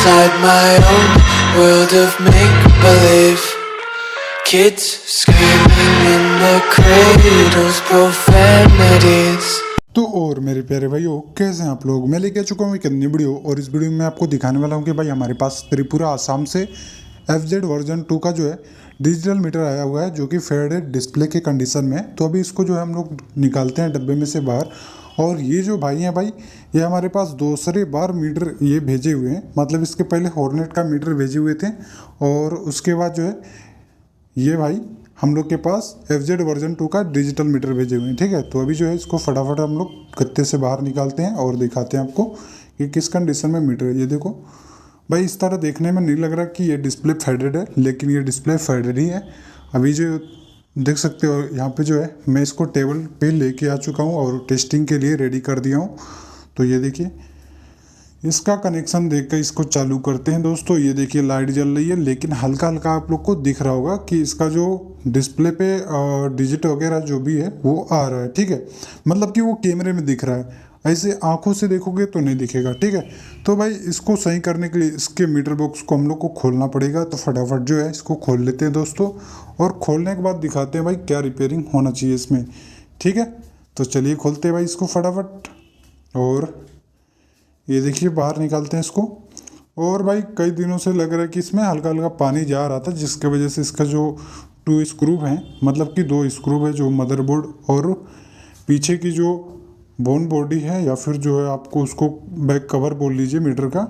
inside my own world of make-believe. Kids screaming in the cradles, profanities. तो और मेरे प्यारे भाइयों, कैसे हैं आप लोग। मैं लेके आ चुका हूँ एक नई वीडियो, और इस वीडियो में आपको दिखाने वाला हूँ कि भाई हमारे पास त्रिपुरा आसाम से FZ वर्जन 2 का जो है डिजिटल मीटर आया हुआ है, जो कि फेडेड डिस्प्ले के कंडीशन में है। तो अभी इसको जो है हम लोग निकालते हैं डब्बे में से बाहर। और ये जो भाई हैं भाई, ये हमारे पास दूसरे बार मीटर ये भेजे हुए हैं। मतलब इसके पहले हॉर्नेट का मीटर भेजे हुए थे, और उसके बाद जो है ये भाई हम लोग के पास FZ वर्जन 2 का डिजिटल मीटर भेजे हुए हैं। ठीक है, तो अभी जो है इसको फटाफट हम लोग गत्ते से बाहर निकालते हैं और दिखाते हैं आपको कि किस कंडीशन में मीटर है। ये देखो भाई, इस तरह देखने में नहीं लग रहा कि ये डिस्प्ले फेडेड है, लेकिन ये डिस्प्ले फेडेड ही है। अभी जो देख सकते हो यहाँ पे जो है, मैं इसको टेबल पे लेके आ चुका हूँ और टेस्टिंग के लिए रेडी कर दिया हूँ। तो ये देखिए, इसका कनेक्शन देखकर इसको चालू करते हैं दोस्तों। ये देखिए लाइट जल रही है, लेकिन हल्का हल्का आप लोग को दिख रहा होगा कि इसका जो डिस्प्ले पे डिजिट वगैरह जो भी है वो आ रहा है। ठीक है, मतलब कि वो कैमरे में दिख रहा है, ऐसे आंखों से देखोगे तो नहीं दिखेगा। ठीक है, तो भाई इसको सही करने के लिए इसके मीटर बॉक्स को हम लोग को खोलना पड़ेगा। तो फटाफट जो है इसको खोल लेते हैं दोस्तों, और खोलने के बाद दिखाते हैं भाई क्या रिपेयरिंग होना चाहिए इसमें। ठीक है, तो चलिए खोलते हैं भाई इसको फटाफट। और ये देखिए बाहर निकालते हैं इसको। और भाई कई दिनों से लग रहा है कि इसमें हल्का हल्का पानी जा रहा था, जिसके वजह से इसका जो 2 स्क्रू हैं, मतलब कि 2 स्क्रू है, जो मदरबोर्ड और पीछे की जो बोन बॉडी है, या फिर जो है आपको उसको बैक कवर बोल लीजिए मीटर का,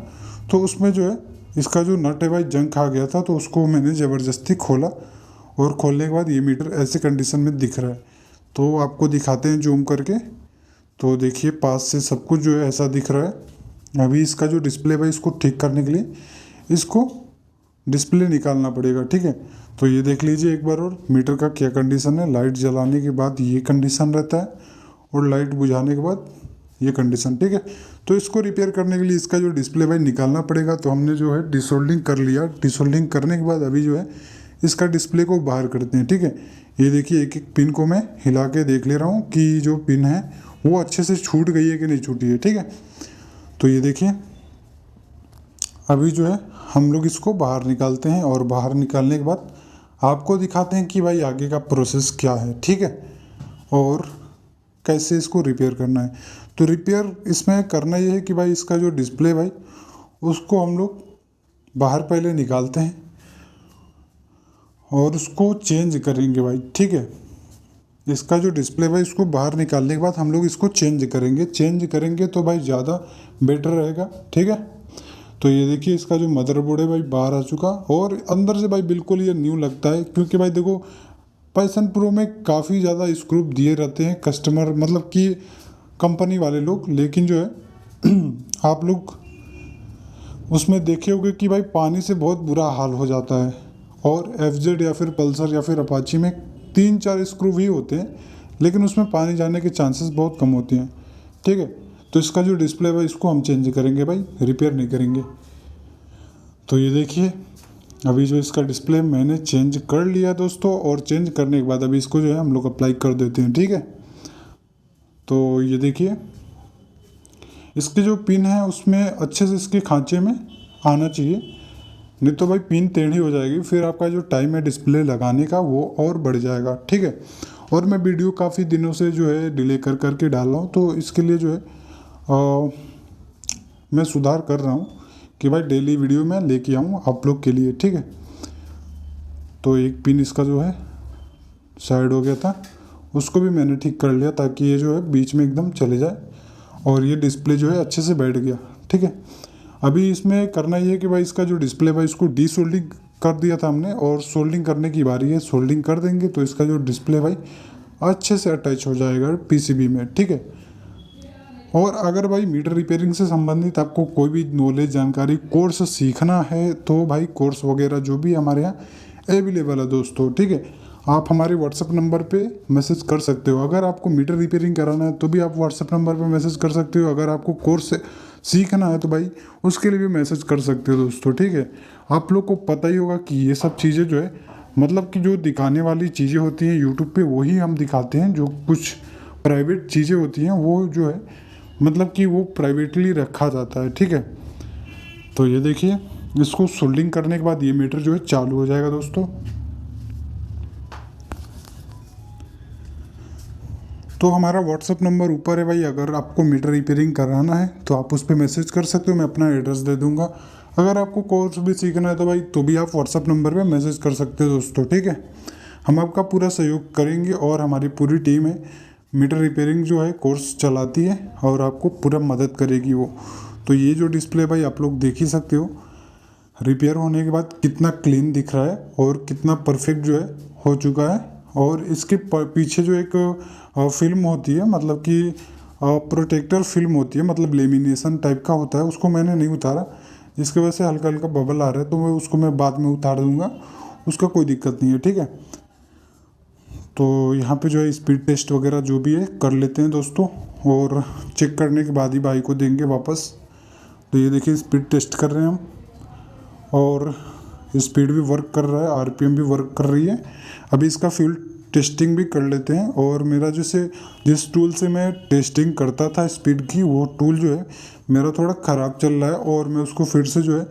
तो उसमें जो है इसका जो नट है भाई जंग खा गया था। तो उसको मैंने ज़बरदस्ती खोला, और खोलने के बाद ये मीटर ऐसे कंडीशन में दिख रहा है। तो आपको दिखाते हैं जूम करके। तो देखिए पास से सब कुछ जो है ऐसा दिख रहा है। अभी इसका जो डिस्प्ले है इसको ठीक करने के लिए इसको डिस्प्ले निकालना पड़ेगा। ठीक है, तो ये देख लीजिए एक बार और मीटर का क्या कंडीशन है। लाइट जलाने के बाद ये कंडीशन रहता है, और लाइट बुझाने के बाद ये कंडीशन। ठीक है, तो इसको रिपेयर करने के लिए इसका जो डिस्प्ले भाई निकालना पड़ेगा। तो हमने जो है डिसोल्डिंग कर लिया। डिसोल्डिंग करने के बाद अभी जो है इसका डिस्प्ले को बाहर करते हैं। ठीक है, ये देखिए एक एक पिन को मैं हिला के देख ले रहा हूँ कि जो पिन है वो अच्छे से छूट गई है कि नहीं छूटी है। ठीक है, तो ये देखिए अभी जो है हम लोग इसको बाहर निकालते हैं, और बाहर निकालने के बाद आपको दिखाते हैं कि भाई आगे का प्रोसेस क्या है। ठीक है, और कैसे इसको रिपेयर करना है। तो रिपेयर इसमें करना ये है कि भाई इसका जो डिस्प्ले भाई उसको हम लोग बाहर पहले निकालते हैं, और उसको चेंज करेंगे भाई। ठीक है, इसका जो डिस्प्ले भाई इसको बाहर निकालने के बाद हम लोग इसको चेंज करेंगे तो भाई ज़्यादा बेटर रहेगा। ठीक है, तो ये देखिए इसका जो मदरबोर्ड है भाई बाहर आ चुका, और अंदर से भाई बिल्कुल ये न्यू लगता है। क्योंकि भाई देखो पैशन प्रो में काफ़ी ज़्यादा स्क्रू दिए रहते हैं कस्टमर, मतलब कि कंपनी वाले लोग, लेकिन जो है आप लोग उसमें देखे होंगे कि भाई पानी से बहुत बुरा हाल हो जाता है। और FZ या फिर पल्सर या फिर अपाची में 3-4 स्क्रू भी होते हैं, लेकिन उसमें पानी जाने के चांसेस बहुत कम होते हैं। ठीक है, तो इसका जो डिस्प्ले है इसको हम चेंज करेंगे भाई, रिपेयर नहीं करेंगे। तो ये देखिए अभी जो इसका डिस्प्ले मैंने चेंज कर लिया दोस्तों, और चेंज करने के बाद अभी इसको जो है हम लोग अप्लाई कर देते हैं। ठीक है, तो ये देखिए इसके जो पिन है उसमें अच्छे से इसके खांचे में आना चाहिए, नहीं तो भाई पिन टेढ़ी हो जाएगी, फिर आपका जो टाइम है डिस्प्ले लगाने का वो और बढ़ जाएगा। ठीक है, और मैं वीडियो काफ़ी दिनों से जो है डिले कर करके डाल रहा हूँ, तो इसके लिए जो है मैं सुधार कर रहा हूँ कि भाई डेली वीडियो में लेके आऊँ आप लोग के लिए। ठीक है, तो एक पिन इसका जो है साइड हो गया था, उसको भी मैंने ठीक कर लिया ताकि ये जो है बीच में एकदम चले जाए, और ये डिस्प्ले जो है अच्छे से बैठ गया। ठीक है, अभी इसमें करना ये है कि भाई इसका जो डिस्प्ले भाई इसको डीसोल्डिंग कर दिया था हमने, और सोल्डिंग करने की बारी है। सोल्डिंग कर देंगे तो इसका जो डिस्प्ले भाई अच्छे से अटैच हो जाएगा PCB में। ठीक है, और अगर भाई मीटर रिपेयरिंग से संबंधित आपको कोई भी नॉलेज जानकारी कोर्स सीखना है, तो भाई कोर्स वगैरह जो भी हमारे यहाँ अवेलेबल है दोस्तों। ठीक है, आप हमारे व्हाट्सएप नंबर पे मैसेज कर सकते हो। अगर आपको मीटर रिपेयरिंग कराना है तो भी आप व्हाट्सएप नंबर पे मैसेज कर सकते हो। अगर आपको कोर्स सीखना है तो भाई उसके लिए भी मैसेज कर सकते हो दोस्तों। ठीक है, आप लोग को पता ही होगा कि ये सब चीज़ें जो है, मतलब कि जो दिखाने वाली चीज़ें होती हैं यूट्यूब पे वही हम दिखाते हैं। जो कुछ प्राइवेट चीज़ें होती हैं वो जो है मतलब कि वो प्राइवेटली रखा जाता है। ठीक है, तो ये देखिए, इसको सोल्डिंग करने के बाद ये मीटर जो है चालू हो जाएगा दोस्तों। तो हमारा व्हाट्सअप नंबर ऊपर है भाई, अगर आपको मीटर रिपेयरिंग कराना है तो आप उस पर मैसेज कर सकते हो, मैं अपना एड्रेस दे दूंगा। अगर आपको कोर्स भी सीखना है तो भाई तो भी आप व्हाट्सअप नंबर पे मैसेज कर सकते हो दोस्तों, ठीक है। हम आपका पूरा सहयोग करेंगे और हमारी पूरी टीम है मीटर रिपेयरिंग जो है कोर्स चलाती है और आपको पूरा मदद करेगी वो। तो ये जो डिस्प्ले भाई आप लोग देख ही सकते हो, रिपेयर होने के बाद कितना क्लीन दिख रहा है और कितना परफेक्ट जो है हो चुका है। और इसके पीछे जो एक फिल्म होती है, मतलब कि प्रोटेक्टर फिल्म होती है, मतलब लेमिनेशन टाइप का होता है, उसको मैंने नहीं उतारा, जिसकी वजह से हल्का हल्का बबल आ रहा है, तो मैं बाद में उतार दूंगा, उसका कोई दिक्कत नहीं है, ठीक है। तो यहाँ पे जो है स्पीड टेस्ट वगैरह जो भी है कर लेते हैं दोस्तों, और चेक करने के बाद ही बाइक को देंगे वापस। तो ये देखिए स्पीड टेस्ट कर रहे हैं हम, और स्पीड भी वर्क कर रहा है, आरपीएम भी वर्क कर रही है। अभी इसका फ्यूल टेस्टिंग भी कर लेते हैं। और मेरा जिस टूल से मैं टेस्टिंग करता था स्पीड की, वो टूल जो है मेरा थोड़ा ख़राब चल रहा है, और मैं उसको फिर से जो है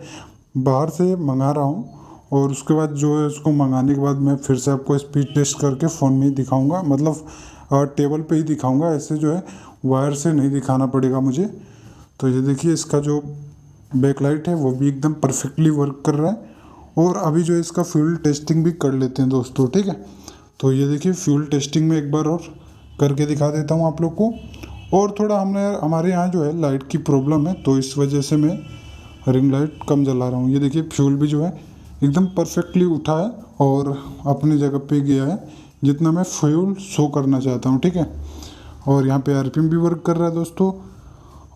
बाहर से मंगा रहा हूँ। और उसके बाद जो है उसको मंगाने के बाद मैं फिर से आपको स्पीड टेस्ट करके फ़ोन में ही दिखाऊँगा, मतलब टेबल पे ही दिखाऊँगा, ऐसे जो है वायर से नहीं दिखाना पड़ेगा मुझे। तो ये देखिए इसका जो बैकलाइट है वो भी एकदम परफेक्टली वर्क कर रहा है। और अभी जो है इसका फ्यूल टेस्टिंग भी कर लेते हैं दोस्तों, ठीक है। तो ये देखिए फ्यूल टेस्टिंग में एक बार और करके दिखा देता हूँ आप लोग को। और थोड़ा हमारे यहाँ जो है लाइट की प्रॉब्लम है, तो इस वजह से मैं रिंग लाइट कम जला रहा हूँ। ये देखिए फ्यूल भी जो है एकदम परफेक्टली उठा है और अपनी जगह पे गया है जितना मैं फ्यूल शो करना चाहता हूँ, ठीक है। और यहाँ पे आरपीएम भी वर्क कर रहा है दोस्तों,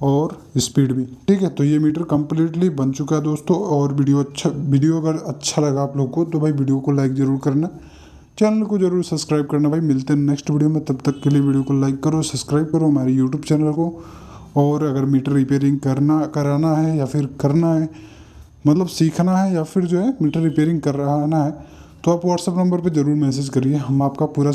और स्पीड भी, ठीक है। तो ये मीटर कम्प्लीटली बन चुका है दोस्तों। और वीडियो अगर अच्छा लगा आप लोग को तो भाई वीडियो को लाइक ज़रूर करना, चैनल को जरूर सब्सक्राइब करना भाई। मिलते हैं नेक्स्ट वीडियो में, तब तक के लिए वीडियो को लाइक करो, सब्सक्राइब करो हमारे यूट्यूब चैनल को। और अगर मीटर रिपेयरिंग कराना है या फिर करना है, मतलब सीखना है, या फिर जो है मीटर रिपेयरिंग कराना है, तो आप व्हाट्सअप नंबर पर ज़रूर मैसेज करिए, हम आपका पूरा